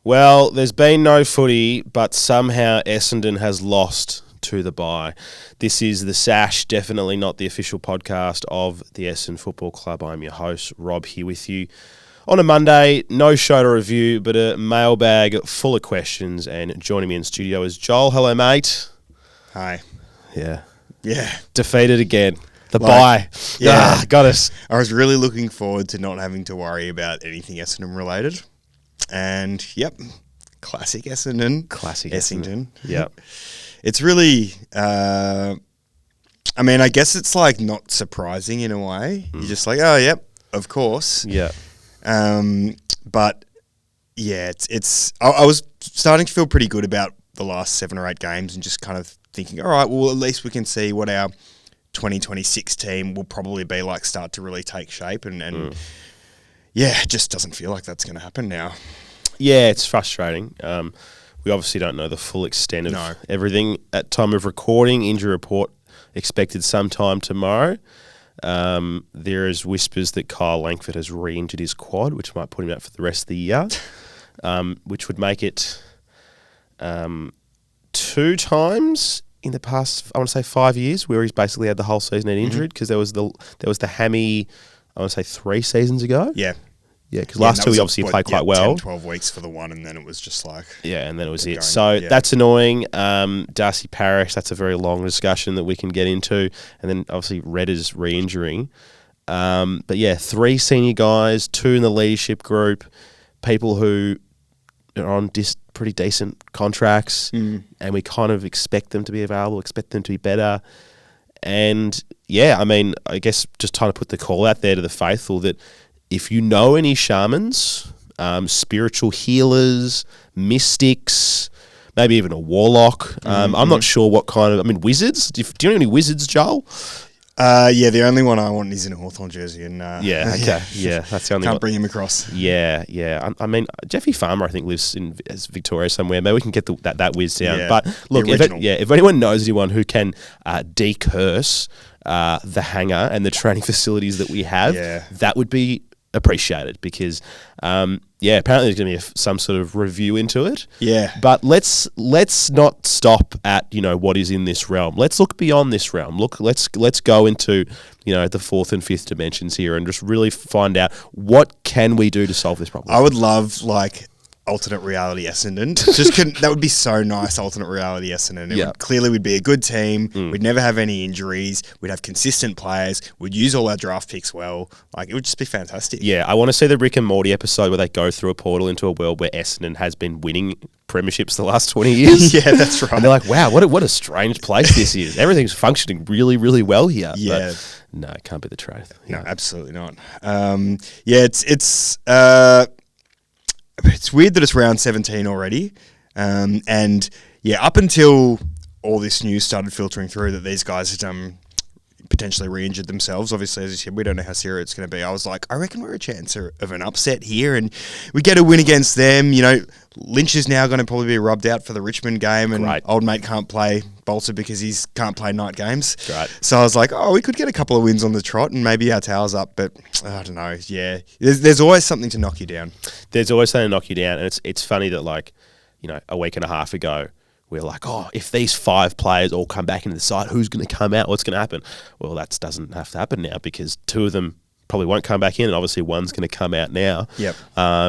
Well, there's been no footy, but somehow Essendon has lost to the bye. This is the Sash, definitely not the official podcast of the Essendon Football Club. I'm your host, Rob, here with you on a Monday. No show to review, but a mailbag full of questions. And joining me in studio is Joel. Hello, mate. Hi. Yeah. Yeah. Defeated again. The bye. Yeah. Got us. I was really looking forward to not having to worry about anything Essendon related. And, yep, classic Essendon. Classic Essendon. Yep. It's really, I guess it's like not surprising in a way. You're just like, oh, yep, of course. Yeah. But, yeah, I was starting to feel pretty good about the last 7 or 8 games and just kind of thinking, all right, well, at least we can see what our 2026 team will probably be like, start to really take shape. And yeah, it just doesn't feel like that's going to happen now. Yeah, it's frustrating. We obviously don't know the full extent of everything at time of recording. Injury report expected sometime tomorrow. There is whispers that Kyle Langford has re-injured his quad, which might put him out for the rest of the year, which would make it 2 times in the past, I want to say 5 years, where he's basically had the whole season injured, because there was the hammy, I want to say 3 seasons ago. Yeah. Yeah, because last 2 he obviously played quite well. 10-12 weeks for the one, and then it was just like... Yeah, and then it was it. So that's annoying. Darcy Parish, that's a very long discussion that we can get into. And then obviously Redder's re-injuring. But yeah, 3 senior guys, 2 in the leadership group, people who are on pretty decent contracts, and we kind of expect them to be available, expect them to be better. And yeah, I guess just trying to put the call out there to the faithful that if you know any shamans, spiritual healers, mystics, maybe even a warlock, I'm not sure what kind of... wizards? Do you know any wizards, Joel? Yeah, the only one I want is in a Hawthorn jersey. And yeah, okay. Yeah, that's the only one. Can't bring him across. Yeah. Jeffy Farmer, I think, lives in Victoria somewhere. Maybe we can get that whiz down. Yeah, but look, if anyone knows anyone who can decurse the hangar and the training facilities that we have, that would be appreciated, because apparently there's going to be some sort of review into it. Yeah. But let's not stop at what is in this realm. Let's look beyond this realm. Let's go into the 4th and 5th dimensions here and just really find out what can we do to solve this problem. I would love alternate reality Essendon. That would be so nice, alternate reality Essendon. Clearly we'd be a good team. We'd never have any injuries. We'd have consistent players. We'd use all our draft picks well. It would just be fantastic. Yeah, I want to see the Rick and Morty episode where they go through a portal into a world where Essendon has been winning premierships the last 20 years. Yeah, that's right. And they're like, wow, what a strange place this is. Everything's functioning really, really well here. Yeah. But no, it can't be the truth. No, absolutely not. It's weird that it's round 17 already. Up until all this news started filtering through that these guys had potentially re-injured themselves, obviously, as you said, we don't know how serious it's going to be. I was like, I reckon we're a chance of an upset here, and we get a win against them. Lynch is now going to probably be rubbed out for the Richmond game, and old mate can't play Bolter because he can't play night games. Right. So I was like, we could get a couple of wins on the trot, and maybe our tail's up, but I don't know. Yeah, there's always something to knock you down. There's always something to knock you down, and it's funny that a week and a half ago, we're like, if these 5 players all come back into the side, who's going to come out? What's going to happen? Well, that doesn't have to happen now, because 2 of them probably won't come back in, and obviously one's going to come out now,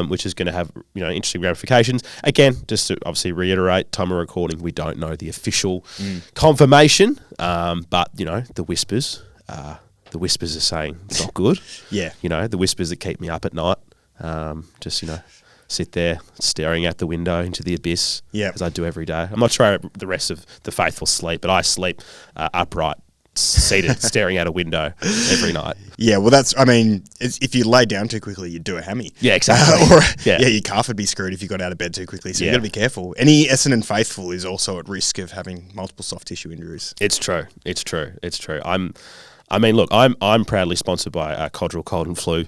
which is going to have interesting ramifications. Again, just to obviously reiterate, time of recording, we don't know the official confirmation, but the whispers are saying it's not good. Yeah, the whispers that keep me up at night, sit there staring out the window into the abyss, as I do every day. I'm not sure the rest of the faithful sleep, but I sleep upright, seated, staring out a window every night. Yeah, well, if you lay down too quickly, you'd do a hammy. Yeah, exactly. Your calf would be screwed if you got out of bed too quickly, so you've got to be careful. Any Essendon faithful is also at risk of having multiple soft tissue injuries. It's true. I'm proudly sponsored by Codral Cold and Flu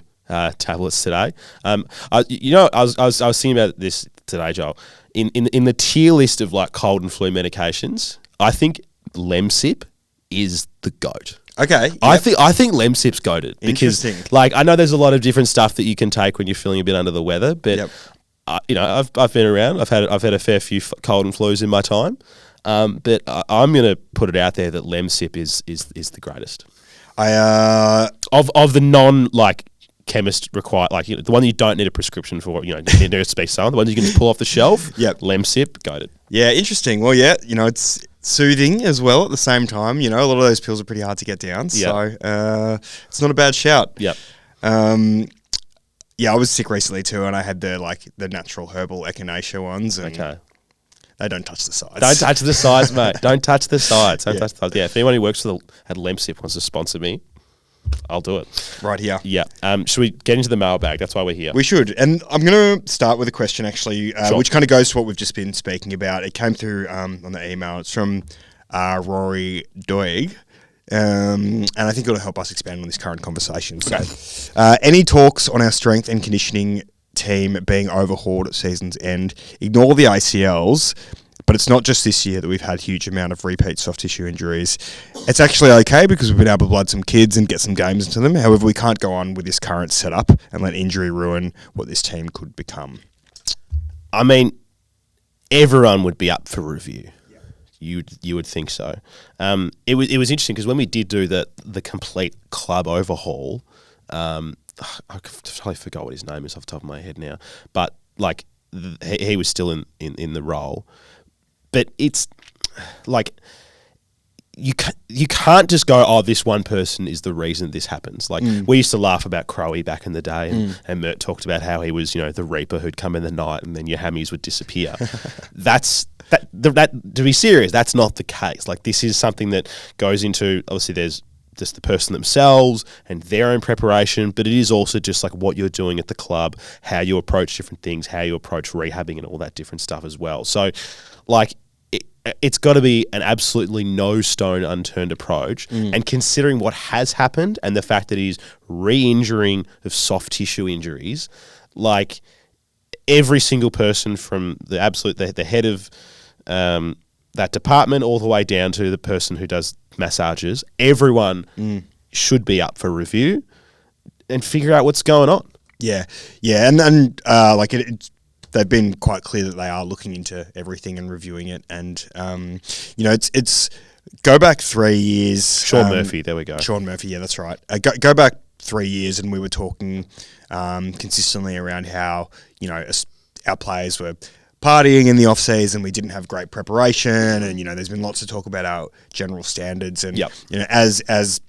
tablets today. I was thinking about this today, Joel. In the tier list of cold and flu medications, I think Lemsip is the GOAT. Okay. I think Lemsip's goated because, like, I know there's a lot of different stuff that you can take when you're feeling a bit under the weather, but you know, I've been around. I've had a fair few cold and flus in my time, but I'm going to put it out there that Lemsip is the greatest. Of the non like chemist required, like, you know, the one that you don't need a prescription for, you know, you need to be someone, the ones you can just pull off the shelf. Lemsip, goated. Yeah, interesting. Well, yeah, you know, it's soothing as well at the same time. You know, a lot of those pills are pretty hard to get down, so it's not a bad shout. Yep. Yeah, I was sick recently too, and I had the natural herbal echinacea ones. And they don't touch the sides. Don't touch the sides, mate. Don't touch the sides. Don't touch the sides. Yeah, if anyone who works at Lemsip wants to sponsor me, I'll do it. Right here. Yeah. Should we get into the mailbag? That's why we're here. We should. And I'm going to start with a question, actually, which kind of goes to what we've just been speaking about. It came through on the email. It's from Rory Doig. And I think it'll help us expand on this current conversation. So, any talks on our strength and conditioning team being overhauled at season's end? Ignore the ACLs. But it's not just this year that we've had a huge amount of repeat soft tissue injuries. It's actually okay because we've been able to blood some kids and get some games into them. However, we can't go on with this current setup and let injury ruin what this team could become. I mean, everyone would be up for review. Yeah. You would think so. It was interesting because when we did do the complete club overhaul, I totally forgot what his name is off the top of my head now, but like he was still in the role. But it's like you can't just go, oh, this one person is the reason this happens. Like we used to laugh about Crowe back in the day, and Mert talked about how he was, you know, the Reaper who'd come in the night and then your hammies would disappear. That to be serious, that's not the case. Like, this is something that goes into, obviously there's just the person themselves and their own preparation, but it is also just like what you're doing at the club, how you approach different things, how you approach rehabbing and all that different stuff as well. So, like, it's got to be an absolutely no stone unturned approach. And considering what has happened and the fact that he's re-injuring of soft tissue injuries, like every single person from the head of that department all the way down to the person who does massages, everyone should be up for review and figure out what's going on. Yeah. And like they've been quite clear that they are looking into everything and reviewing it. And, you know, it's go back 3 years. Sean Murphy, there we go. Sean Murphy, yeah, that's right. Go back 3 years and we were talking consistently around how, you know, our players were partying in the off season. We didn't have great preparation. And, you know, there's been lots of talk about our general standards. And, you know, as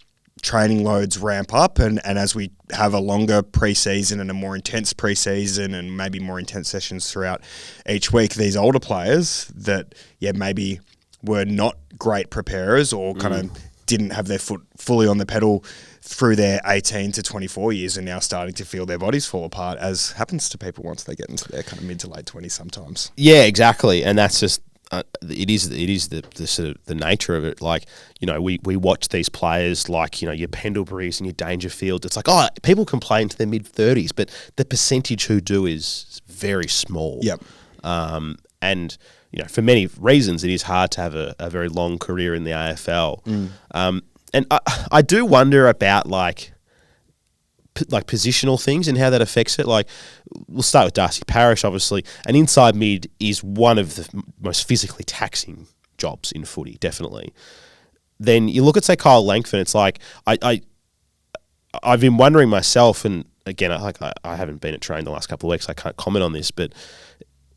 training loads ramp up and as we have a longer preseason and a more intense preseason and maybe more intense sessions throughout each week, these older players that maybe were not great preparers or kind of didn't have their foot fully on the pedal through their 18 to 24 years are now starting to feel their bodies fall apart, as happens to people once they get into their kind of mid to late 20s sometimes. Yeah, exactly. And that's just it is the sort of the nature of it. Like, you know, we watch these players like, you know, your Pendleburys and your Dangerfields. It's like, oh, people complain to their mid-30s, but the percentage who do is very small. Yep. And, you know, for many reasons, it is hard to have a very long career in the AFL. And I do wonder about like positional things and how that affects it. Like, we'll start with Darcy Parish, obviously. An inside mid is one of the most physically taxing jobs in footy, definitely. Then you look at, say, Kyle Langford, it's like, I've been wondering myself, and again, I haven't been at training the last couple of weeks, I can't comment on this, but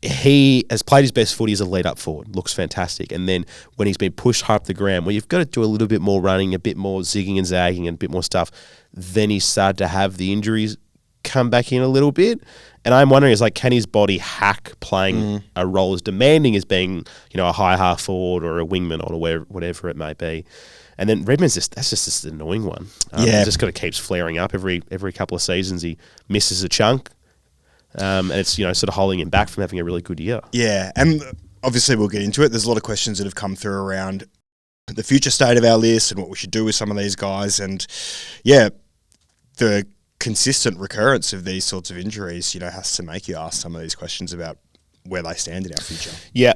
he has played his best footy as a lead-up forward, looks fantastic. And then when he's been pushed high up the ground, well, you've got to do a little bit more running, a bit more zigging and zagging and a bit more stuff. Then he's started to have the injuries come back in a little bit. And I'm wondering, is like, can his body hack playing a role as demanding as being, you know, a high half forward or a wingman or whatever it may be. And then Redmond's that's just an annoying one. Just kind of keeps flaring up every couple of seasons. He misses a chunk. And it's, you know, sort of holding him back from having a really good year. Yeah, and obviously we'll get into it. There's a lot of questions that have come through around the future state of our list and what we should do with some of these guys. And, yeah, the consistent recurrence of these sorts of injuries, you know, has to make you ask some of these questions about where they stand in our future. Yeah,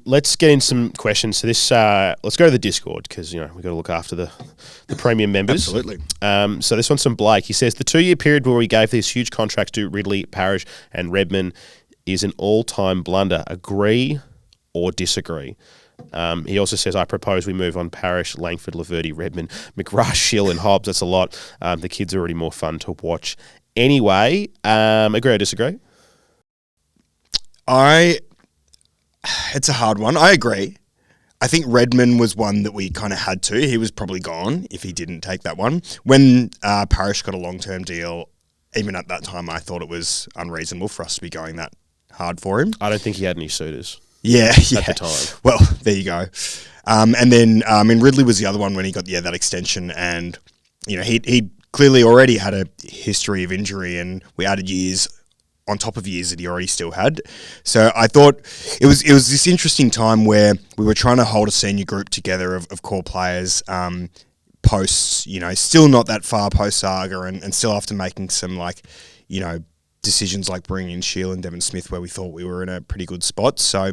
let's get in some questions. So this, let's go to the Discord because we've got to look after the premium members. Absolutely. So this one's from Blake. He says the 2-year period where we gave these huge contracts to Ridley, Parrish, and Redmond is an all-time blunder. Agree or disagree? He also says, I propose we move on Parrish, Langford, Laverty, Redmond, McGrath, Shill, and Hobbs. That's a lot. The kids are already more fun to watch. Anyway, agree or disagree? It's a hard one. I agree. I think Redmond was one that we kind of had to. He was probably gone if he didn't take that one. When Parrish got a long-term deal, even at that time, I thought it was unreasonable for us to be going that hard for him. I don't think he had any suitors. Yeah. At the time. Well, there you go. And then Ridley was the other one when he got that extension, and he clearly already had a history of injury, and we added years on top of years that he already still had. So I thought it was this interesting time where we were trying to hold a senior group together of core players posts, still not that far post Saga, and still after making some decisions like bringing in Shield and Devon Smith where we thought we were in a pretty good spot. So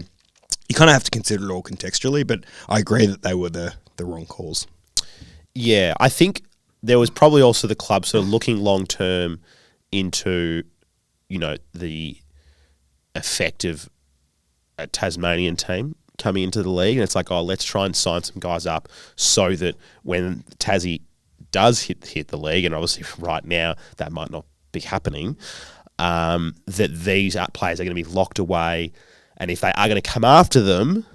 you kind of have to consider it all contextually, but I agree that they were the wrong calls. Yeah, I think there was probably also the club sort of looking long term into the effect of a Tasmanian team coming into the league. And it's like, let's try and sign some guys up so that when Tassie does hit the league, and obviously right now that might not be happening, that these players are going to be locked away. And if they are going to come after them,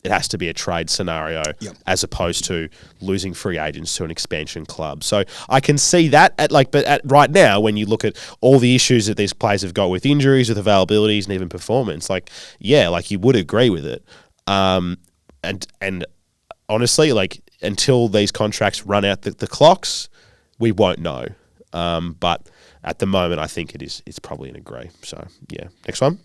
it has to be a trade scenario as opposed to losing free agents to an expansion club. So I can see that but right now, when you look at all the issues that these players have got with injuries, with availabilities, and even performance, you would agree with it. And honestly, until these contracts run out the clocks, we won't know. But at the moment, I think it's probably an agree. So yeah, next one.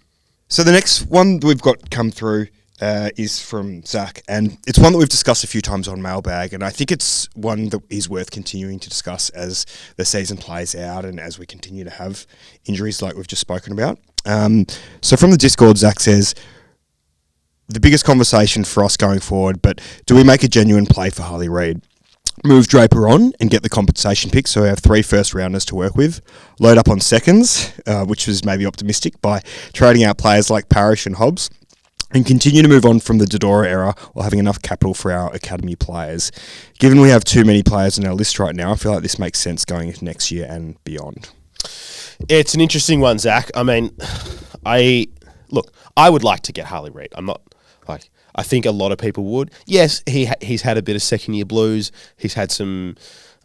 So the next one that we've got come through is from Zach, and it's one that we've discussed a few times on Mailbag, and I think it's one that is worth continuing to discuss as the season plays out and as we continue to have injuries like we've just spoken about. So from the Discord, Zach says, the biggest conversation for us going forward, but do we make a genuine play for Harley Reed? Move Draper on and get the compensation pick so we have 3 first-rounders to work with. Load up on seconds, which was maybe optimistic, by trading out players like Parrish and Hobbs, and continue to move on from the Dodora era while having enough capital for our academy players. Given we have too many players on our list right now, I feel like this makes sense going into next year and beyond. It's an interesting one, Zach. I mean, I would like to get Harley Reed. I'm not I think a lot of people would. Yes, he's had a bit of second-year blues. He's had some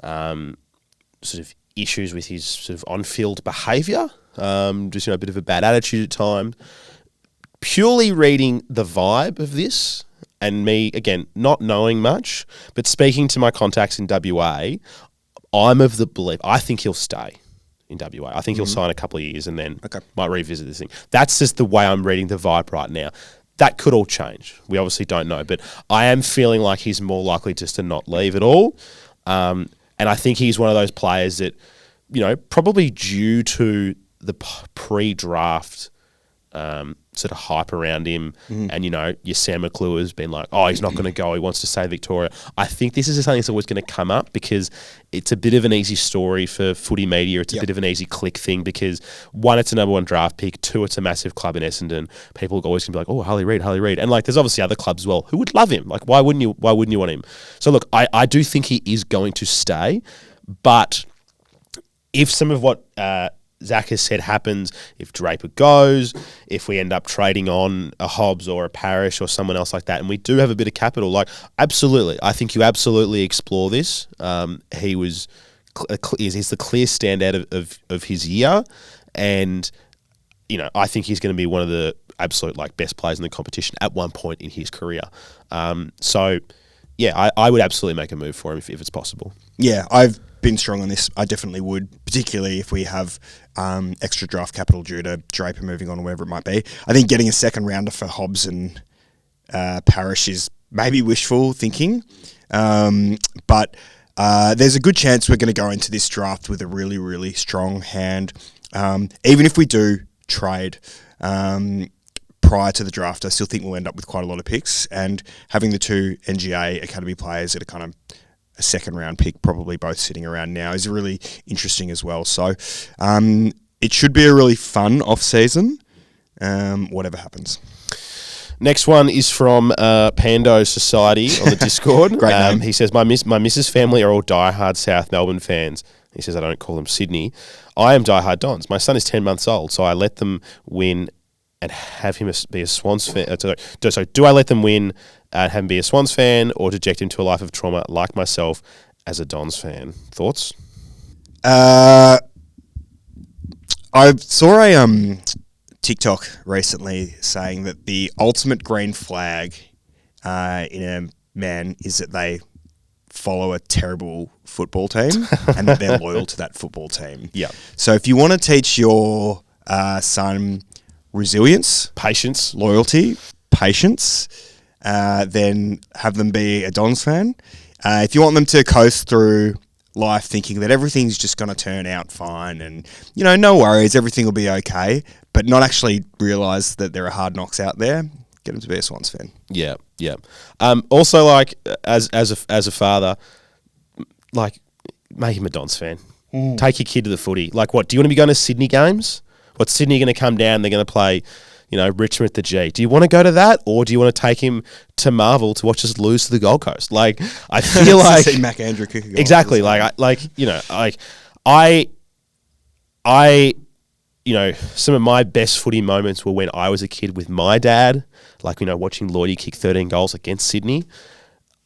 sort of issues with his sort of on-field behaviour, just a bit of a bad attitude at times. Purely reading the vibe of this, and me, again, not knowing much, but speaking to my contacts in WA, I'm of the belief, I think he'll stay in WA. I think he'll sign a couple of years and then might revisit this thing. That's just the way I'm reading the vibe right now. That could all change. We obviously don't know, but I am feeling like he's more likely just to not leave at all. And I think he's one of those players that, probably due to the pre-draft sort of hype around him, and your Sam McClure has been like, he's not going to go, he wants to stay Victoria. I think this is something that's always going to come up because it's a bit of an easy story for footy media. It's a bit of an easy click thing because 1, it's a number 1 draft pick, 2, it's a massive club in Essendon. People are always going to be like, Harley Reed, and there's obviously other clubs as well who would love him. Why wouldn't you want him? So look, I do think he is going to stay, but if some of what Zach has said happens, if Draper goes, if we end up trading on a Hobbs or a Parrish or someone else like that, and we do have a bit of capital, absolutely, I think you absolutely explore this. He's the clear standout of his year, and I think he's going to be one of the absolute best players in the competition at one point in his career. So yeah, I would absolutely make a move for him if it's possible. Yeah, I've been strong on this. I definitely would, particularly if we have extra draft capital due to Draper moving on or whatever it might be. I think getting a second rounder for Hobbs and Parrish is maybe wishful thinking, but there's a good chance we're going to go into this draft with a really, really strong hand. Even if we do trade prior to the draft, I still think we'll end up with quite a lot of picks, and having the 2 NGA Academy players that are kind of a second round pick, probably both sitting around now, is really interesting as well. So it should be a really fun off season, whatever happens. Next one is from Pando Society on the Discord. Great name. He says, my missus' family are all diehard South Melbourne fans. He says, I don't call them Sydney. I am diehard Dons. My son is 10 months old, so I let them win and have him be a Swans fan. So do I let them win and have him be a Swans fan, or deject him to a life of trauma like myself as a Dons fan? Thoughts? I saw a TikTok recently saying that the ultimate green flag in a man is that they follow a terrible football team and that they're loyal to that football team. Yeah. So if you want to teach your son resilience, Patience. loyalty, patience, then have them be a Dons fan. If you want them to coast through life thinking that everything's just going to turn out fine and, no worries, everything will be okay, but not actually realise that there are hard knocks out there, get them to be a Swans fan. Yeah, yeah. Also, like, as a father, like, make him a Dons fan. Take your kid to the footy. Like, what, do you want to be going to Sydney games? What's Sydney going to come down? They're going to play, Richmond at the G. Do you want to go to that, or do you want to take him to Marvel to watch us lose to the Gold Coast? Like, I feel like see Mac Andrew kick a goal. Exactly. I some of my best footy moments were when I was a kid with my dad, like, watching Lloydie kick 13 goals against Sydney.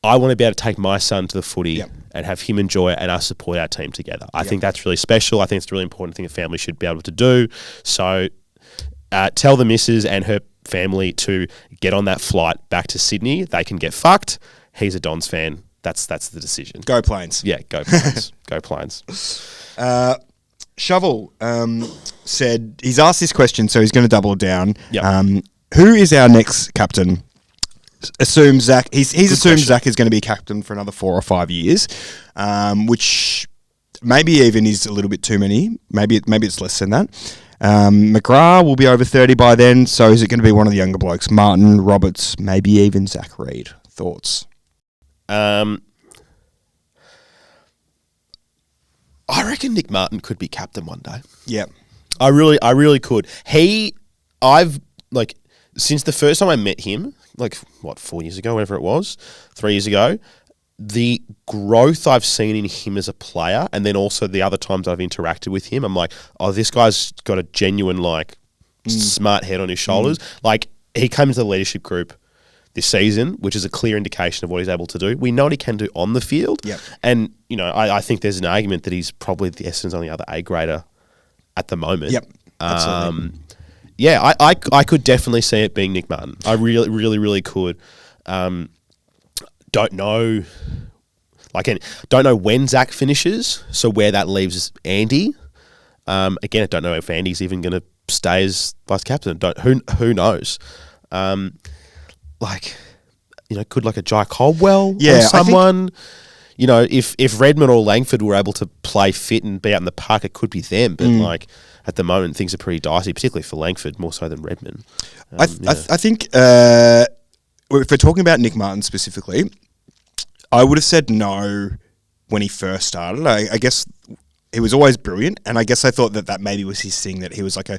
I want to be able to take my son to the footy and have him enjoy it and us support our team together. I think that's really special. I think it's a really important thing a family should be able to do. So tell the missus and her family to get on that flight back to Sydney. They can get fucked. He's a Dons fan. That's the decision. Go Plains. Yeah, go Plains. Go Plains. Shovel said he's asked this question, so he's going to double it down. Yep. Who is our next captain? Assume Zach. He's assumed question. Zach is going to be captain for another 4 or 5 years, which maybe even is a little bit too many. Maybe it's less than that. McGrath will be over 30 by then, so is it going to be one of the younger blokes? Martin, Roberts, maybe even Zach Reed. Thoughts? I reckon Nick Martin could be captain one day. Yeah. I really could. I've since the first time I met him, 4 years ago, whatever it was, 3 years ago, the growth I've seen in him as a player, and then also the other times I've interacted with him, I'm like, oh, this guy's got a genuine, smart head on his shoulders. Like, he came into the leadership group this season, which is a clear indication of what he's able to do. We know what he can do on the field. Yep. And, I think there's an argument that he's probably the Essendon's only other A grader at the moment. Yep. Absolutely. Yeah, I could definitely see it being Nick Martin. I really, really, really could. Don't know when Zach finishes, so where that leaves Andy. Again, I don't know if Andy's even going to stay as vice captain. Who knows? Could a Jai Caldwell or someone. If Redmond or Langford were able to play fit and be out in the park, it could be them. But at the moment, things are pretty dicey, particularly for Langford, more so than Redmond. I think if we're talking about Nick Martin specifically, I would have said no when he first started. I guess he was always brilliant, and I guess I thought that maybe was his thing, that he was like a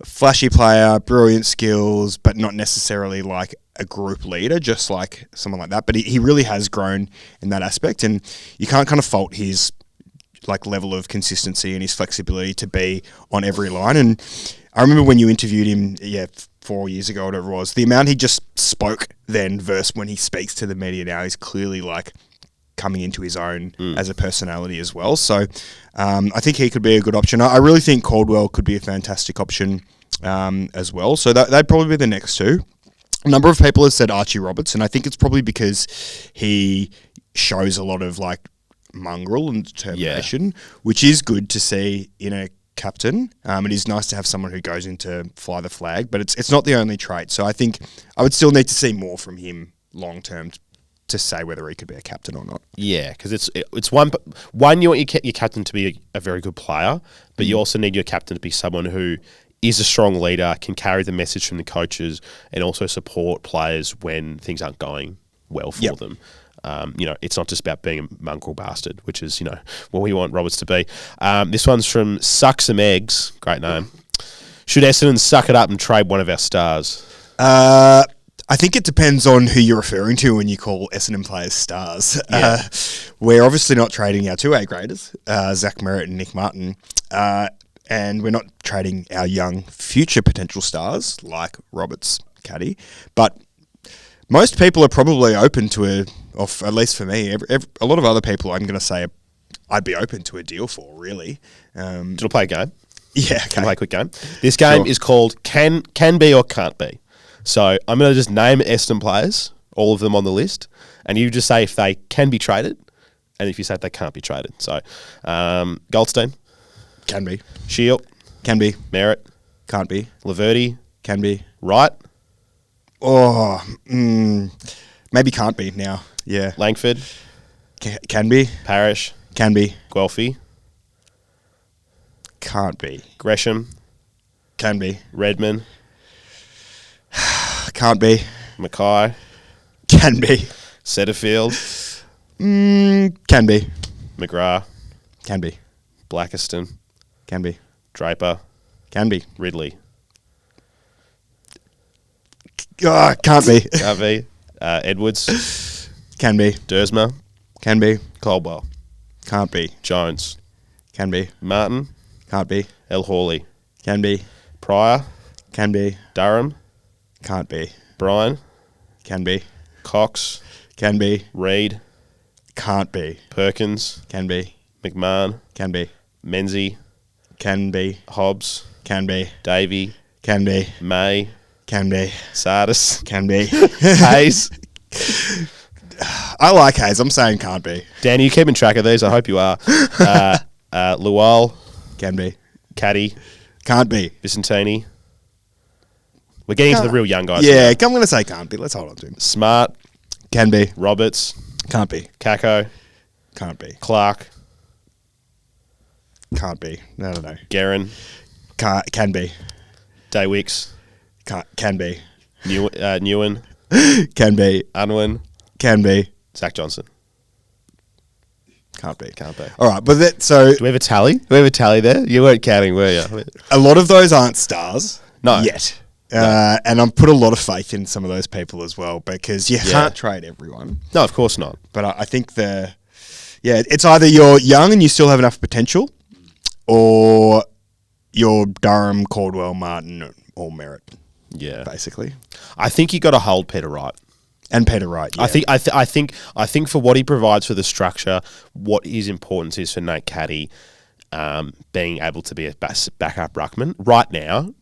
flashy player, brilliant skills, but not necessarily like a group leader, just like someone like that. But he really has grown in that aspect, and you can't kind of fault his level of consistency and his flexibility to be on every line. And I remember when you interviewed him, 4 years ago, whatever it was, the amount he just spoke then versus when he speaks to the media now is clearly coming into his own as a personality as well. So I think he could be a good option. I really think Caldwell could be a fantastic option as well. So they'd probably be the next two. A number of people have said Archie Roberts, and I think it's probably because he shows a lot of mongrel and determination, which is good to see in a captain. It is nice to have someone who goes in to fly the flag, but it's not the only trait. So I think I would still need to see more from him long term to say whether he could be a captain or not. Yeah, because it's one you want your captain to be a very good player, but you also need your captain to be someone who is a strong leader, can carry the message from the coaches, and also support players when things aren't going well for them. It's not just about being a mongrel bastard, which is, what we want Roberts to be. This one's from Suck Some Eggs. Great name. Should Essendon suck it up and trade one of our stars? I think it depends on who you're referring to when you call Essendon players stars. Yeah. We're obviously not trading our 2A graders, Zach Merritt and Nick Martin. And we're not trading our young future potential stars like Roberts, Caddy. But most people are probably open to at least for me, a lot of other people I'm going to say I'd be open to a deal for, really. Do you play a game? Yeah. Okay. Can I play a quick game? This game is called Can Be or Can't Be. So I'm going to just name Essendon players, all of them on the list, and you just say if they can be traded, and if you say if they can't be traded. So Goldstein. Can be. Shield. Can be. Merritt. Can't be. Laverty. Can be. Wright. Maybe can't be now. Yeah. Langford. Can be. Parrish. Can be. Guelphy. Can't be. Gresham. Can be. Redman. Can't be. Mackay. Can be. Setterfield. Can be. McGrath. Can be. Blackiston. Can be. Draper. Can be. Ridley. Can't be. Garvey. Edwards. Can be. Dersma. Can be. Caldwell. Can't be. Jones. Can be. Martin. Can't be. El Hawley. Can be. Pryor. Can be. Durham. Can't be. Bryan. Can be. Cox. Can be. Reed. Can't be. Perkins. Can be. McMahon. Can be. Menzies. Can be. Hobbs. Can be. Davey. Can be. May. Can be. Sardis. Can be. Hayes. I like Hayes. I'm saying can't be. Dan, are you keeping track of these? I hope you are. Lual. Can be. Caddy. Can't be. Vicentini. We're getting into the real young guys. Yeah, I'm going to say can't be. Let's hold on to him. Smart. Can be. Roberts. Can't be. Kako. Can't be. Clark. Can't be. No. Guerin. Can be. Daywicks. Can be. Newen. Can be. Unwin. Can be. Zach Johnson. Can't be. Can't be. All right, but so do we have a tally? Do we have a tally there? You weren't counting, were you? A lot of those aren't stars. No. Yet. No. And I've put a lot of faith in some of those people as well because you can't trade everyone. No, of course not. But I think it's either you're young and you still have enough potential, or you're Durham, Caldwell, Martin, or Merritt. Yeah, basically. I think you got to hold Peter Wright. And Peter Wright. Yeah. I think for what he provides for the structure, what his importance is for Nate Caddy, being able to be a backup ruckman right now,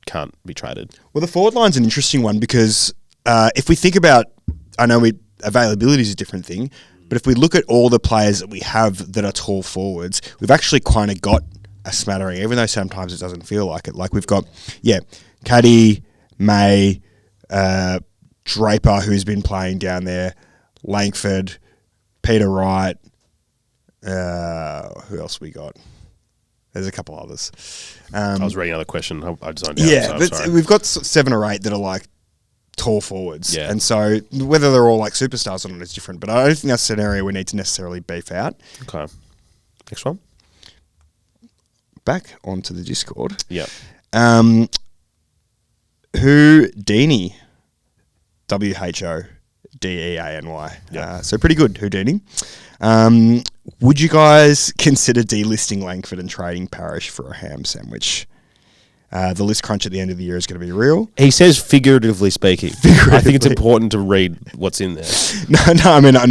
can't be traded. Well, the forward line's an interesting one because if we think about, I know availability is a different thing, but if we look at all the players that we have that are tall forwards, we've actually kind of got a smattering, even though sometimes it doesn't feel like it. Like we've got, Caddy, May, Draper, who's been playing down there, Langford, Peter Wright. Who else we got? There's a couple others. I was reading another question. I zoned out. Yeah, so but sorry. we've got 7 or 8 that are like tall forwards. Yeah. And so whether they're all like superstars or not is different. But I don't think that's an area we need to necessarily beef out. Okay. Next one. Back onto the Discord. Yeah. Houdini. WHODEANY. Yeah. So pretty good, Houdini. Would you guys consider delisting Langford and trading Parrish for a ham sandwich? The list crunch at the end of the year is going to be real. He says figuratively speaking. I think it's important to read what's in there. No,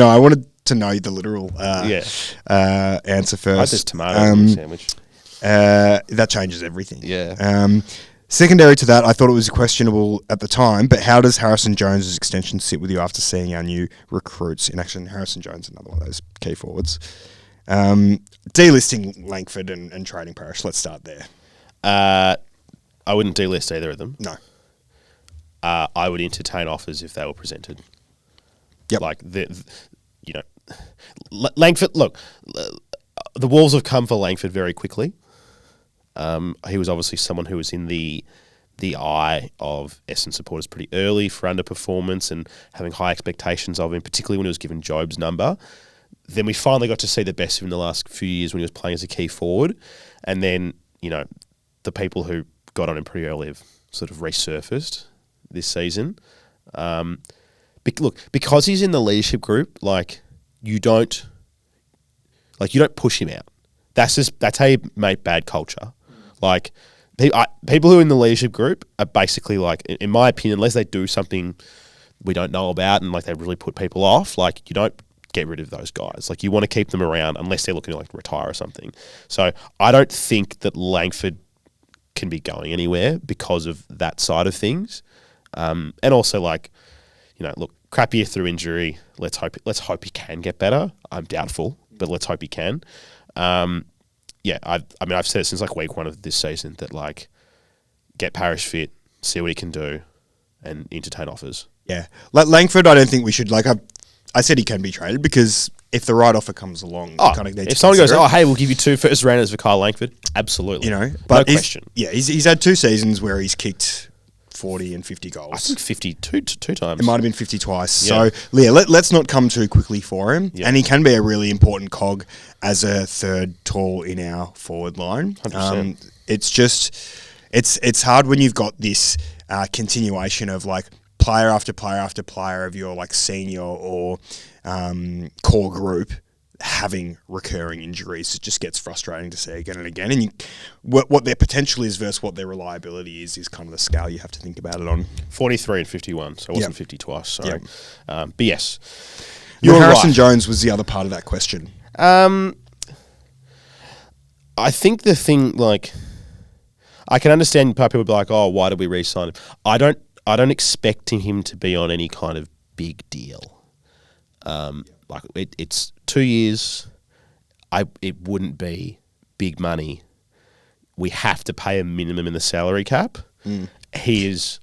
I wanted to know the literal answer first. I just tomato in the sandwich. That changes everything. Yeah. Secondary to that, I thought it was questionable at the time, but how does Harrison Jones' extension sit with you after seeing our new recruits in action? Harrison Jones, another one of those key forwards. Delisting Langford and trading Parrish, let's start there. I wouldn't delist either of them. No. I would entertain offers if they were presented. Yep. Like, Langford, look, the Wolves have come for Langford very quickly. He was obviously someone who was in the eye of Essendon supporters pretty early for underperformance and having high expectations of him, particularly when he was given Job's number. Then we finally got to see the best of him in the last few years when he was playing as a key forward. And then, the people who got on him pretty early have sort of resurfaced this season. Because he's in the leadership group, you don't push him out. That's how you make bad culture. People who are in the leadership group are basically in my opinion, unless they do something we don't know about and they really put people off, you don't get rid of those guys. You want to keep them around unless they're looking to retire or something. So I don't think that Langford can be going anywhere because of that side of things. And also crap year through injury. Let's hope he can get better. I'm doubtful, but let's hope he can. I've said it since week one of this season that get Parish fit, see what he can do, and entertain offers. Yeah, Langford, I don't think we should I said he can be traded because if the right offer comes along, if someone goes, hey, we'll give you 2 first rounders for Kyle Langford, absolutely, but no question. Yeah, he's had 2 seasons where he's kicked 40 and 50 goals. I think 50 two times. It might have been 50 twice. Yeah. So, let's not come too quickly for him. Yeah. And he can be a really important cog as a third tall in our forward line. 100%. It's just, it's hard when you've got this continuation of player after player after player of your senior or core group having recurring injuries. It just gets frustrating to see again and again. And what their potential is versus what their reliability is kind of the scale you have to think about it on. 43 and 51, so it wasn't 50 twice. Sorry. Yep. But yes. Harrison Jones was the other part of that question. I think the thing, I can understand people be oh, why did we re-sign him? I don't expect him to be on any kind of big deal. It's 2 years. It wouldn't be big money. We have to pay a minimum in the salary cap. He has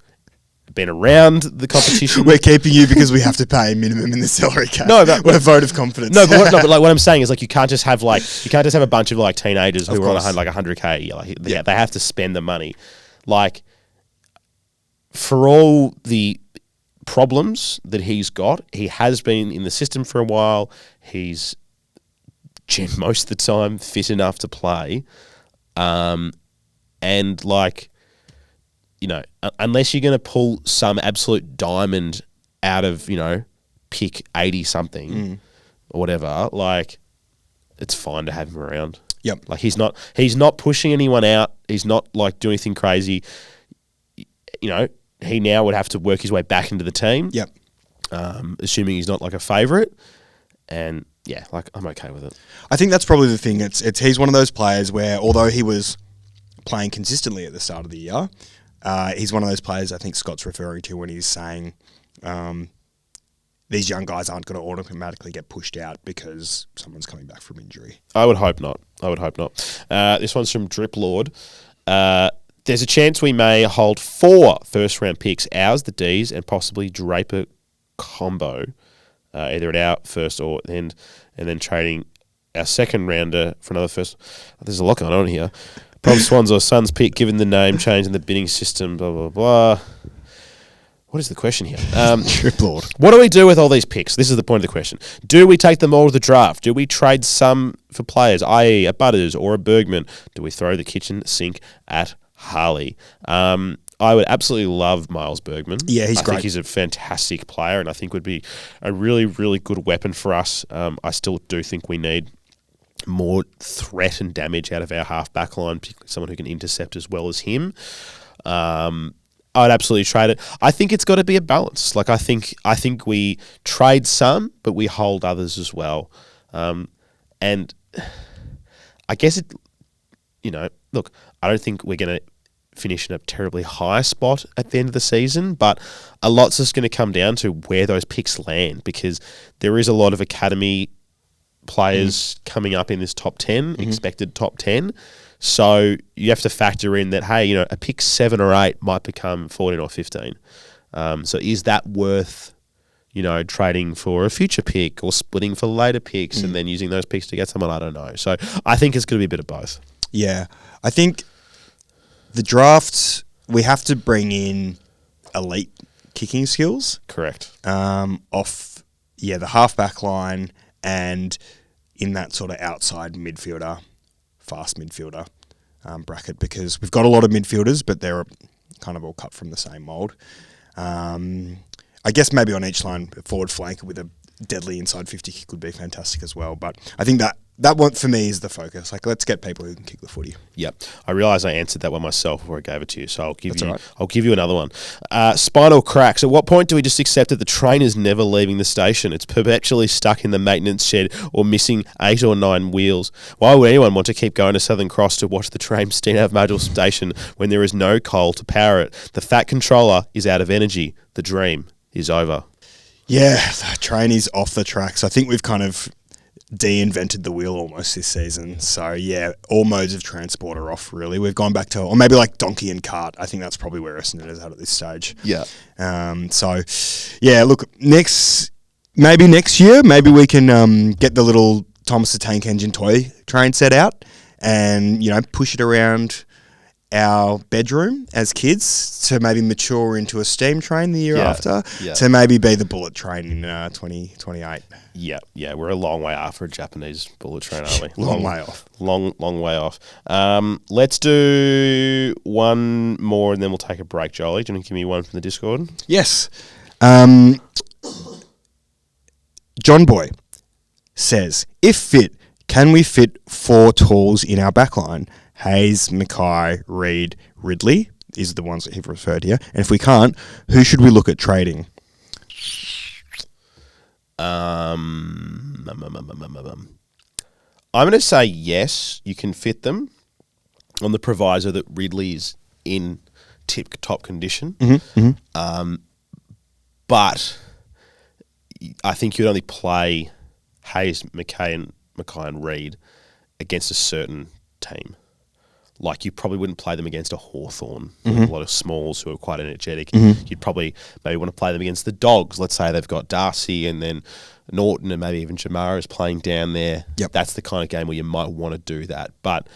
been around the competition. We're keeping you because we have to pay a minimum in the salary cap. No, but what a vote of confidence. No, but what I'm saying is you can't just have a bunch of teenagers who are on $100K. They have to spend the money. For all the problems that he's got, he has been in the system for a while. He's most of the time fit enough to play. Unless you're going to pull some absolute diamond out of, pick 80 something or whatever, it's fine to have him around. Yep. He's not pushing anyone out. He's not doing anything crazy. He now would have to work his way back into the team. Yep. Assuming he's not a favourite. And yeah, I'm okay with it. I think that's probably the thing. It's he's one of those players where although he was playing consistently at the start of the year, he's one of those players I think Scott's referring to when he's saying these young guys aren't going to automatically get pushed out because someone's coming back from injury. I would hope not. This one's from Drip Lord. There's a chance we may hold 4 first-round picks, ours, the D's, and possibly Draper combo, either at our first or and then trading our second rounder for another first. There's a lot going on here. Prom Swans or Suns pick, given the name change in the bidding system, blah, blah, blah. What is the question here? Triplord. What do we do with all these picks? This is the point of the question. Do we take them all to the draft? Do we trade some for players, i.e. a Butters or a Bergman? Do we throw the kitchen sink at Harley? I would absolutely love Miles Bergman. Yeah, he's great. I think he's a fantastic player and I think would be a really, really good weapon for us. I still do think we need more threat and damage out of our half-back line, particularly someone who can intercept as well as him. I'd absolutely trade it. I think it's got to be a balance. I think we trade some, but we hold others as well. And I guess look, I don't think we're going to finish in a terribly high spot at the end of the season, but a lot's just going to come down to where those picks land because there is a lot of academy players coming up in this top 10, expected top 10. So you have to factor in that, hey, a pick 7 or 8 might become 14 or 15. So is that worth, trading for a future pick or splitting for later picks and then using those picks to get someone? I don't know. So I think it's going to be a bit of both. Yeah. I think The drafts, we have to bring in elite kicking skills. Correct. Off, the half-back line and in that sort of outside midfielder, fast midfielder bracket, because we've got a lot of midfielders, but they're kind of all cut from the same mould. I guess maybe on each line, forward flank with a deadly inside 50 kick would be fantastic as well. But I think that one for me is the focus. Like, let's get people who can kick the footy. Yep. I realise I answered that one myself before I gave it to you, so That's all right. I'll give you another one. Spinal cracks. At what point do we just accept that the train is never leaving the station? It's perpetually stuck in the maintenance shed or missing 8 or 9 wheels. Why would anyone want to keep going to Southern Cross to watch the train steam out of Magil Station when there is no coal to power it? The fat controller is out of energy. The dream is over. Yeah, the train is off the tracks. I think we've kind of de-invented the wheel almost this season. So, yeah, all modes of transport are off, really. We've gone back to, or maybe like donkey and cart. I think that's probably where Essendon is at this stage. Yeah. Look, maybe next year, maybe we can get the little Thomas the Tank Engine toy train set out and, push it around our bedroom as kids to maybe mature into a steam train the year after to maybe be the bullet train in 2028. Yeah, we're a long way after a Japanese bullet train, aren't we? Long way off. Long way off. Let's do one more and then we'll take a break, Jolie. Do you want to give me one from the Discord? Yes. John Boy says, if fit, can we fit 4 tools in our backline? Hayes, Mackay, Reed, Ridley is the ones that he've referred here. And if we can't, who should we look at trading? I'm going to say yes, you can fit them on the proviso that Ridley's in tip-top condition. But I think you'd only play Hayes, Mackay and Reed against a certain team. Like, you probably wouldn't play them against a Hawthorn, a lot of smalls who are quite energetic. You'd probably maybe want to play them against the Dogs. Let's say they've got Darcy and then Norton and maybe even Jamara is playing down there. Yep. That's the kind of game where you might want to do that. But,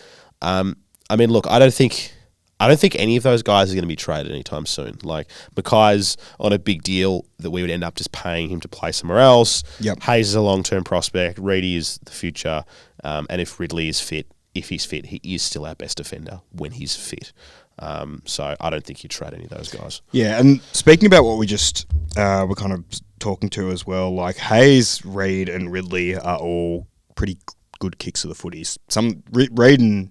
look, I don't think any of those guys are going to be traded anytime soon. Like, Mackay's on a big deal that we would end up just paying him to play somewhere else. Yep. Hayes is a long-term prospect. Reedy is the future. And if Ridley is fit, if he's fit, he is still our best defender when he's fit. So I don't think you'd trade any of those guys. Yeah, and speaking about what we just were kind of talking to as well, like Hayes, Reed and Ridley are all pretty good kicks of the footies. Reed and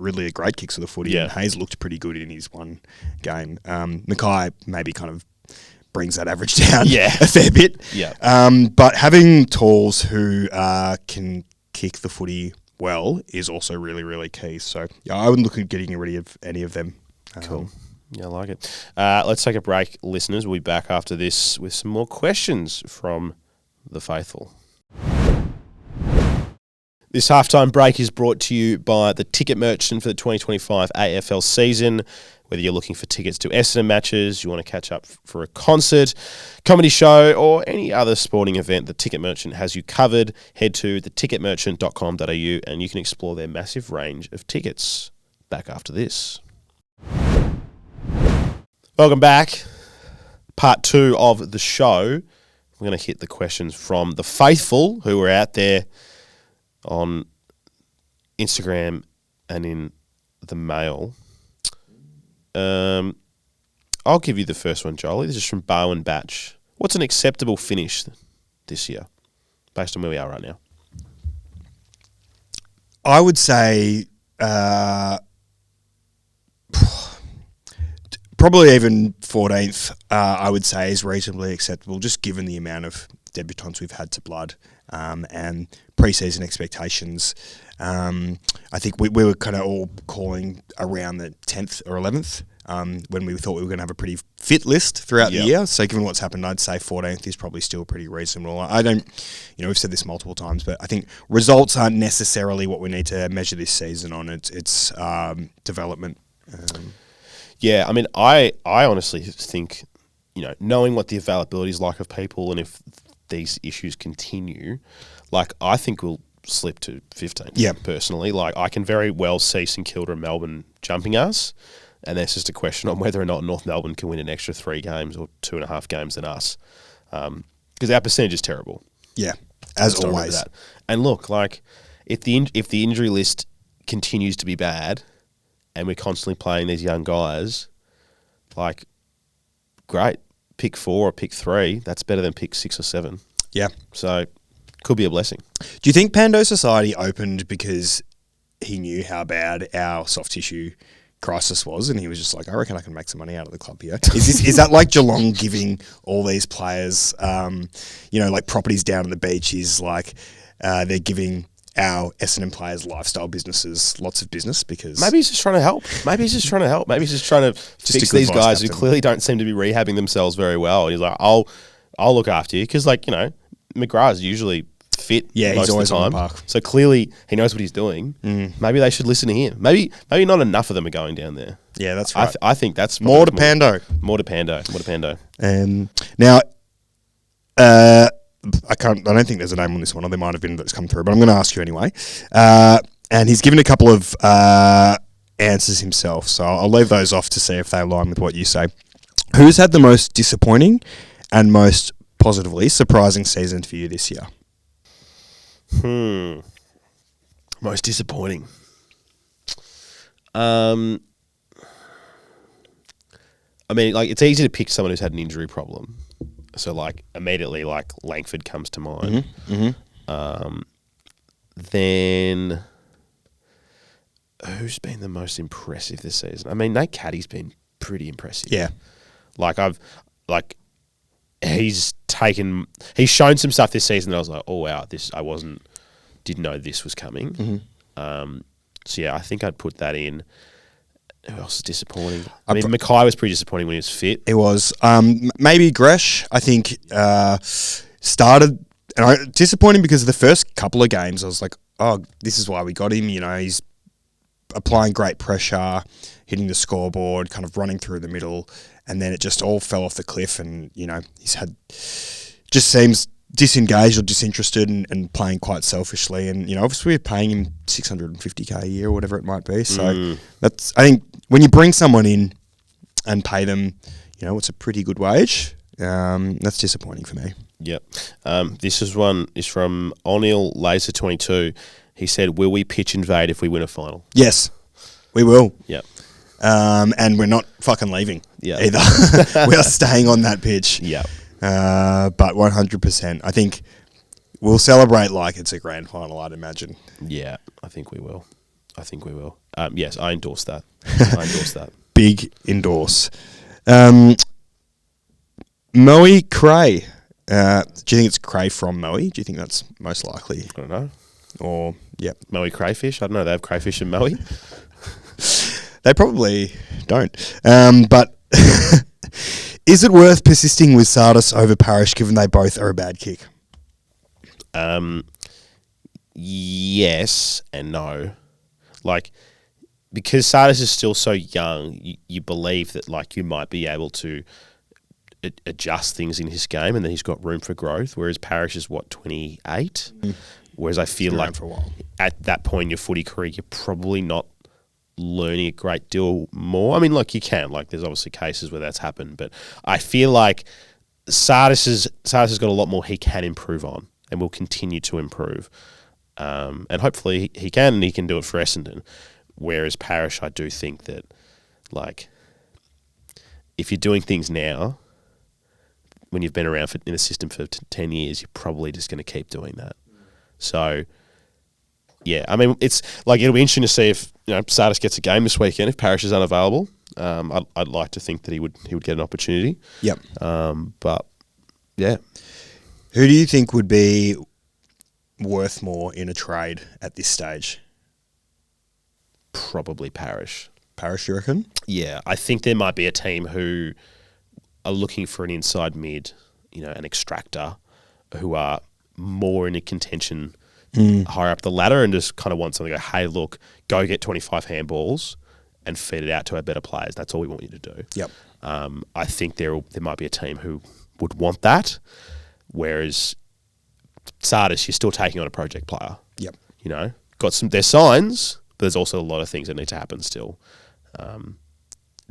Ridley are great kicks of the footy, and Hayes looked pretty good in his one game. Mackay maybe kind of brings that average down a fair bit. But having tools who can kick the footy well is also really, really key. So, I wouldn't look at getting rid of any of them. Cool. Yeah, I like it. Let's take a break, listeners. We'll be back after this with some more questions from the faithful. This halftime break is brought to you by the Ticket Merchant for the 2025 AFL season. Whether you're looking for tickets to Essendon matches, you want to catch up for a concert, comedy show, or any other sporting event, the Ticket Merchant has you covered. Head to theticketmerchant.com.au and you can explore their massive range of tickets. Back after this. Welcome back. Part 2 of the show. We're going to hit the questions from the faithful who are out there on Instagram and in the mail. I'll give you the first one, Jolie. This is from Bowen Batch. What's an acceptable finish this year, based on where we are right now? I would say probably even 14th, I would say is reasonably acceptable, just given the amount of debutants we've had to blood and pre-season expectations. I think we were kind of all calling around the 10th or 11th when we thought we were going to have a pretty fit list throughout the year. So given what's happened, I'd say 14th is probably still pretty reasonable. I don't, we've said this multiple times, but I think results aren't necessarily what we need to measure this season on. It's development. Yeah, I mean, I honestly think, knowing what the availability is like of people and if these issues continue, like, I think we'll slip to 15. Yeah. Personally, like I can very well see St Kilda and Melbourne jumping us, and that's just a question on whether or not North Melbourne can win an extra 3 games or 2.5 games than us, because our percentage is terrible. Yeah, as Let's not remember always. that. And look, like if the injury list continues to be bad, and we're constantly playing these young guys, like great, pick 4 or pick 3. That's better than pick 6 or 7. Yeah. So could be a blessing. Do you think Pando Society opened because he knew how bad our soft tissue crisis was, and he was just like, I reckon I can make some money out of the club here? Is that like Geelong giving all these players, like properties down on the beach? Is like they're giving our Essendon players lifestyle businesses lots of business because Maybe he's just trying to help. Maybe he's just trying to fix these guys who clearly don't seem to be rehabbing themselves very well. And he's like, I'll look after you because, like, McGrath's usually fit. Yeah, most he's always of the time. on the park. So clearly he knows what he's doing. Maybe they should listen to him. Maybe not enough of them are going down there. Yeah, that's right. I think that's more to Pando. More to Pando. Now, I don't think there's a name on this one, or there might have been that's come through, but I'm going to ask you anyway. And he's given a couple of answers himself, so I'll leave those off to see if they align with what you say. Who's had the most disappointing and most positively surprising season for you this year? Most disappointing. I mean, like, it's easy to pick someone who's had an injury problem. So, like, immediately, like, Langford comes to mind. Then, who's been the most impressive this season? I mean, Nate Caddy's been pretty impressive. Yeah. He's shown some stuff this season that I was like, oh, wow, didn't know this was coming. So, yeah, I think I'd put that in. Who else is disappointing? I mean, Mackay was pretty disappointing when he was fit. It was. Maybe Gresh, I think, started... And disappointing because the first couple of games, I was like, oh, this is why we got him. He's applying great pressure, hitting the scoreboard, kind of running through the middle. And then it just all fell off the cliff. And, just seems disengaged or disinterested and playing quite selfishly. And, obviously we're paying him $650K a year or whatever it might be. So I think when you bring someone in and pay them, it's a pretty good wage. That's disappointing for me. Yep. This one is from O'Neill Laser 22. He said, "Will we pitch invade if we win a final?" Yes, we will. Yep. And we're not fucking leaving either. We are staying on that pitch. Yep. But 100%. I think we'll celebrate like it's a grand final, I'd imagine. Yeah, I think we will. Yes, I endorse that. Big endorse. Moe Cray. Do you think it's Cray from Moe? Do you think that's most likely? I don't know. Or, yep. Moe crayfish? I don't know. They have crayfish in Moe. They probably don't. But is it worth persisting with Sardis over Parish given they both are a bad kick? Yes and no. Like, because Sardis is still so young, you believe that, like, you might be able to adjust things in his game, and then he's got room for growth. Whereas Parish is 28. Whereas I feel like for a while. At that point in your footy career, you're probably not learning a great deal more. I mean, like, you can. Like, there's obviously cases where that's happened, but I feel like Sardis has got a lot more he can improve on, and will continue to improve. And hopefully he can do it for Essendon. Whereas Parish, I do think that, like, if you're doing things now, when you've been around in the system for 10 years, you're probably just going to keep doing that. So, yeah, I mean, it's like, it'll be interesting to see if Sardis gets a game this weekend if Parish is unavailable. I'd like to think that he would get an opportunity. Yep. But yeah, who do you think would be worth more in a trade at this stage? Probably Parish. Parish, you reckon? Yeah, I think there might be a team who are looking for an inside mid, an extractor, who are more in a contention higher up the ladder and just kind of want something to go, hey, look, go get 25 handballs and feed it out to our better players. That's all we want you to do. Yep. I think there might be a team who would want that, whereas Sardis, you're still taking on a project player. Yep. You know, there's signs, but there's also a lot of things that need to happen still.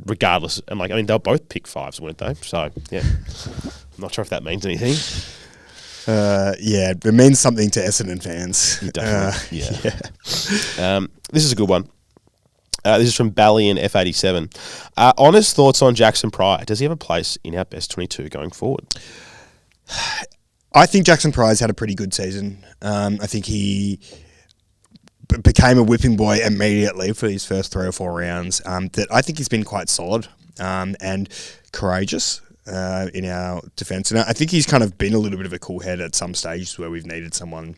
Regardless, and they'll both pick 5s, weren't they? So yeah, I'm not sure if that means anything. Yeah, it means something to Essendon fans. Definitely. Yeah. This is a good one. This is from Bally and F87. Honest thoughts on Jackson Pryor. Does he have a place in our best 22 going forward? I think Jackson Pryor's had a pretty good season. I think he became a whipping boy immediately for his first 3 or 4 rounds. That I think he's been quite solid and courageous in our defence. And I think he's kind of been a little bit of a cool head at some stages where we've needed someone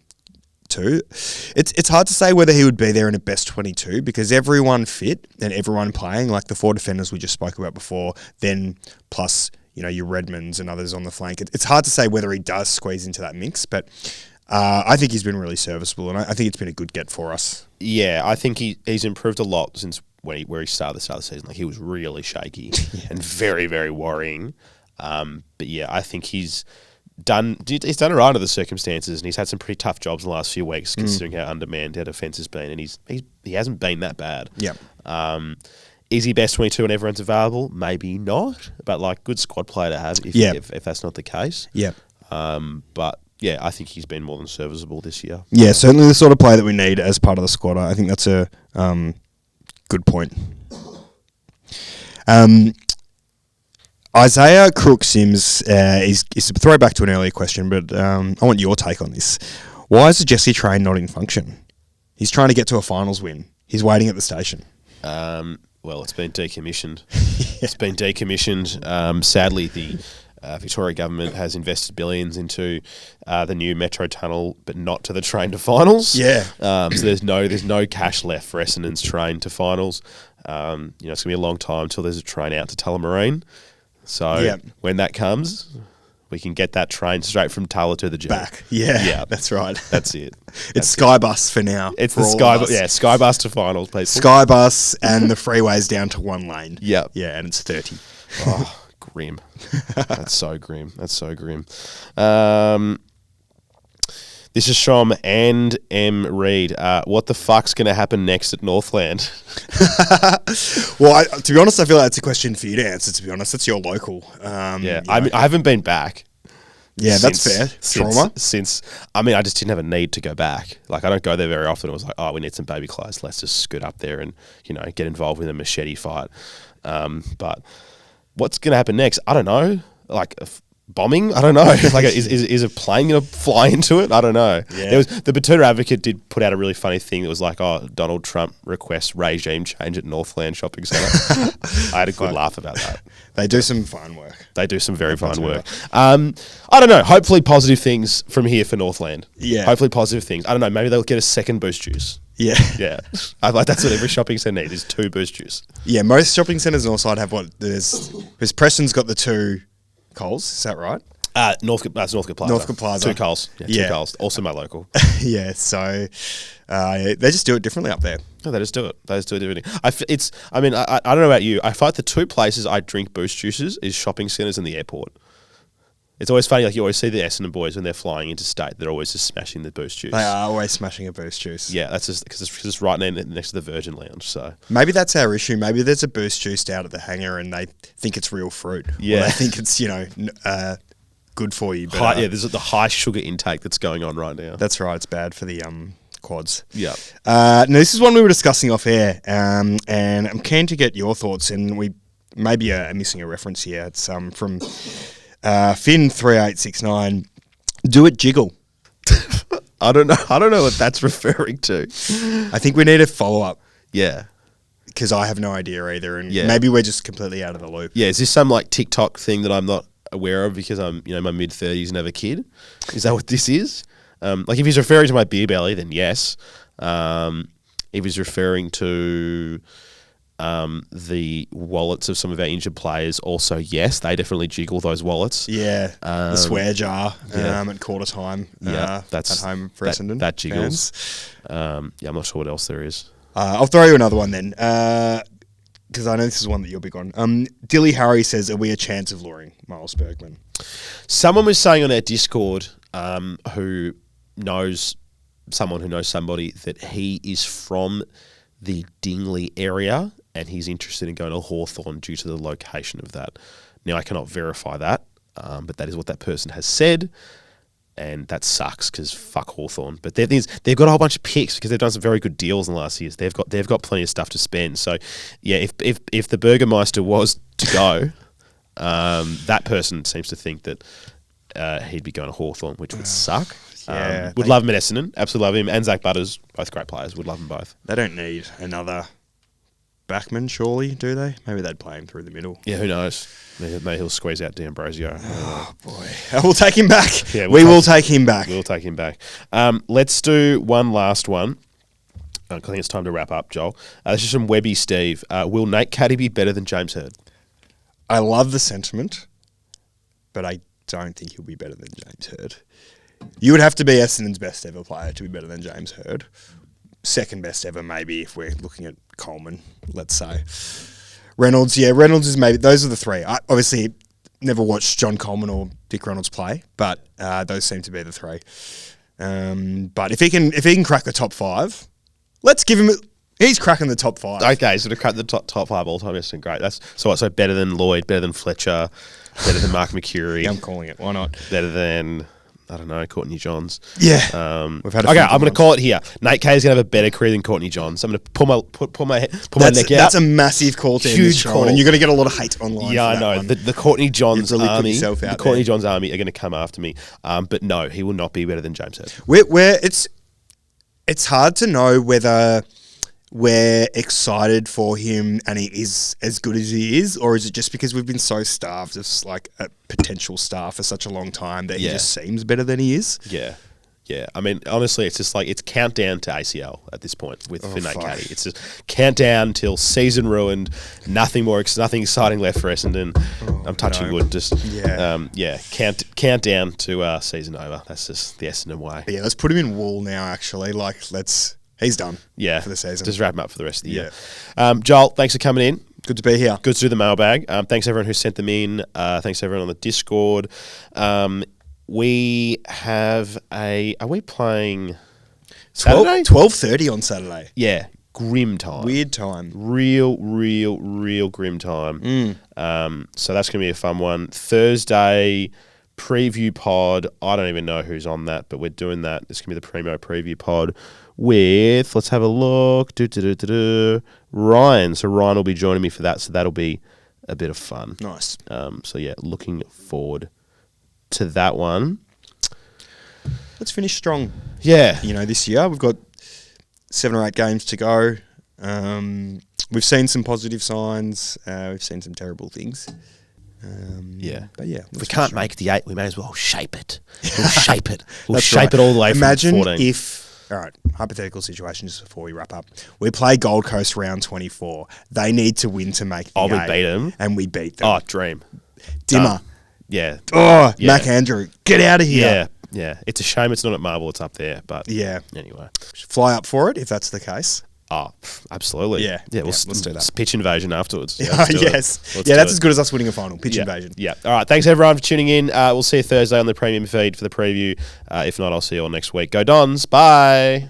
too. It's hard to say whether he would be there in a best 22 because everyone fit and everyone playing, like the 4 defenders we just spoke about before, then plus, your Redmonds and others on the flank. It's hard to say whether he does squeeze into that mix, but I think he's been really serviceable and I think it's been a good get for us. Yeah, I think he's improved a lot since where he started the start of the season. Like, he was really shaky and very, very worrying. But yeah, I think he's done all right under the circumstances, and he's had some pretty tough jobs in the last few weeks, considering how undermanned our defence has been, and he hasn't been that bad. Yeah. Is he best 22 and everyone's available? Maybe not, but good squad player to have if that's not the case. Yeah. But yeah, I think he's been more than serviceable this year. Yeah, certainly the sort of player that we need as part of the squad. I think that's a good point. Isaiah Crook-Sims is a throwback to an earlier question, but I want your take on this. Why is the Jesse train not in function? He's trying to get to a finals win. He's waiting at the station. Well, it's been decommissioned. It's been decommissioned. Sadly, the Victoria government has invested billions into the new metro tunnel, but not to the train to finals. Yeah. So there's no cash left for Essendon's train to finals. It's going to be a long time till there's a train out to Tullamarine. So when that comes, we can get that train straight from Tulla to the gym. Back. Yeah, that's right. That's it. It's Skybus for now. It's the Skybus to finals, please. Skybus and the freeways down to 1 lane. Yeah. Yeah, and it's 30. Oh, grim. That's so grim. This is from and M. Reed. What the fuck's going to happen next at Northland? Well, to be honest, I feel like that's a question for you to answer, to be honest. It's your local. I haven't been back. Yeah, that's fair. Trauma? I just didn't have a need to go back. I don't go there very often. It was we need some baby clothes. Let's just scoot up there and, get involved with a machete fight. But what's going to happen next? I don't know. Bombing? I don't know. Is a plane going to fly into it? I don't know. Yeah. The Batuta Advocate did put out a really funny thing that was Donald Trump requests regime change at Northland Shopping Centre. I had a good laugh about that. They do some fine work. They do some very fine work. I don't know. Hopefully positive things from here for Northland. Yeah. Hopefully positive things. I don't know. Maybe they'll get a second Boost Juice. Yeah. Yeah. That's what every shopping centre needs, is 2 Boost Juice. Yeah, most shopping centres on the side have because Preston's got the 2 Coles, is that right? That's Northcote Plaza. Northcote Plaza. 2 Coles. Yeah, 2 Coles. Also my local. Yeah, so they just do it differently up there. No, they just do it. They just do it differently. I don't know about you. I find the 2 places I drink Boost Juices is shopping centres and the airport. It's always funny, you always see the Essendon boys when they're flying into state, they're always just smashing the Boost Juice. They are always smashing a Boost Juice. Yeah, that's just because it's right next to the Virgin Lounge. So maybe that's our issue. Maybe there's a Boost Juice out at the hangar and they think it's real fruit. Yeah. Or they think it's, good for you. But, there's the high sugar intake that's going on right now. That's right. It's bad for the quads. Yeah. Now, this is one we were discussing off air, and I'm keen to get your thoughts, and we maybe are missing a reference here. It's from Finn3869. Do it jiggle. I don't know what that's referring to. I think we need a follow-up. Yeah. Because I have no idea either, and maybe we're just completely out of the loop. Yeah, is this some TikTok thing that I'm not aware of because I'm my mid-30s and have a kid? Is that what this is? If he's referring to my beer belly, then yes. If he's referring to the wallets of some of our injured players, also yes, they definitely jiggle those wallets. Yeah, the swear jar at quarter time. That's at home for Essendon. That jiggles. I'm not sure what else there is. I'll throw you another one then, because I know this is one that you're big on. Dilly Harry says, "Are we a chance of luring Miles Bergman?" Someone was saying on our Discord, who knows someone who knows somebody that he is from the Dingley area and he's interested in going to Hawthorn due to the location of that. Now, I cannot verify that, but that is what that person has said, and that sucks because fuck Hawthorn. But they've got a whole bunch of picks because they've done some very good deals in the last years. They've got plenty of stuff to spend. So, yeah, if the Burgermeister was to go, that person seems to think that he'd be going to Hawthorn, which would suck. Yeah, would love him at Essendon. Absolutely love him. And Zach Butters, both great players. Would love them both. They don't need another backman, surely, do they? Maybe they'd play him through the middle. Yeah, who knows? Maybe he'll squeeze out D'Ambrosio. Oh, boy. We'll take him back. Yeah, we will take him back. We'll take him back. Let's do one last one. I think it's time to wrap up, Joel. This is from Webby Steve. Will Nate Caddy be better than James Hird? I love the sentiment, but I don't think he'll be better than James Hird. You would have to be Essendon's best ever player to be better than James Hird. Second best ever, maybe, if we're looking at Coleman, let's say. Reynolds is maybe. Those are the three. I obviously never watched John Coleman or Dick Reynolds play, but those seem to be the three. But if he can crack the top five, let's give him. He's cracking the top five. Okay, so to crack the top five all time, Essendon, great. That's so better than Lloyd, better than Fletcher, better than Mark McCurry. Yeah, I'm calling it. Why not? Better than, I don't know, Courtney Johns. Yeah. We've had I'm going to call it here. Nate Kay is going to have a better career than Courtney Johns. I'm going to pull my neck out. That's a massive call to Huge call. call. And you're going to get a lot of hate online. Yeah, I know. The Courtney Johns really army. Johns army are going to come after me. But no, he will not be better than James Hird. It's hard to know whether we're excited for him and he is as good as he is, or is it just because we've been so starved of like a potential star for such a long time that he just seems better than he is? Yeah. Yeah. I mean, honestly, it's just like it's countdown to ACL at this point for Nate Caddy. It's just countdown till season ruined, nothing exciting left for Essendon. I'm touching wood. Just countdown to season over. That's just the Essendon way. Yeah, let's put him in wool now, actually. He's done for the season. Just wrap him up for the rest of the year. Joel, thanks for coming in. Good to be here. Good to do the mailbag. Thanks everyone who sent them in. Thanks everyone on the Discord. We have are we playing Saturday? 12:30 on Saturday. Yeah. Grim time. Weird time. Real grim time. So that's going to be a fun one. Thursday preview pod. I don't even know who's on that, but we're doing that. It's going to be the Primo preview pod with, let's have a look, Ryan. So Ryan will be joining me for that, so that'll be a bit of fun. Nice. So yeah, looking forward to that one. Let's finish strong. Yeah. This year we've got 7 or 8 games to go. We've seen some positive signs. We've seen some terrible things. But yeah, if we can't make the 8, we may as well shape it. We'll shape it. We'll shape it all the way from 14. Imagine if, all right, hypothetical situation just before we wrap up. We play Gold Coast round 24. They need to win to make the 8. We beat them. And we beat them. Oh, dream. Dimmer. Yeah. Oh, yeah. Mac Andrew, get out of here. Yeah. Yeah. It's a shame it's not at Marble, it's up there. But yeah. Anyway. Fly up for it if that's the case. Oh, absolutely. Yeah. Let's do that. Pitch invasion afterwards. Yes. That's as good as us winning a final. Pitch invasion. Yeah. All right. Thanks, everyone, for tuning in. We'll see you Thursday on the premium feed for the preview. If not, I'll see you all next week. Go Dons. Bye.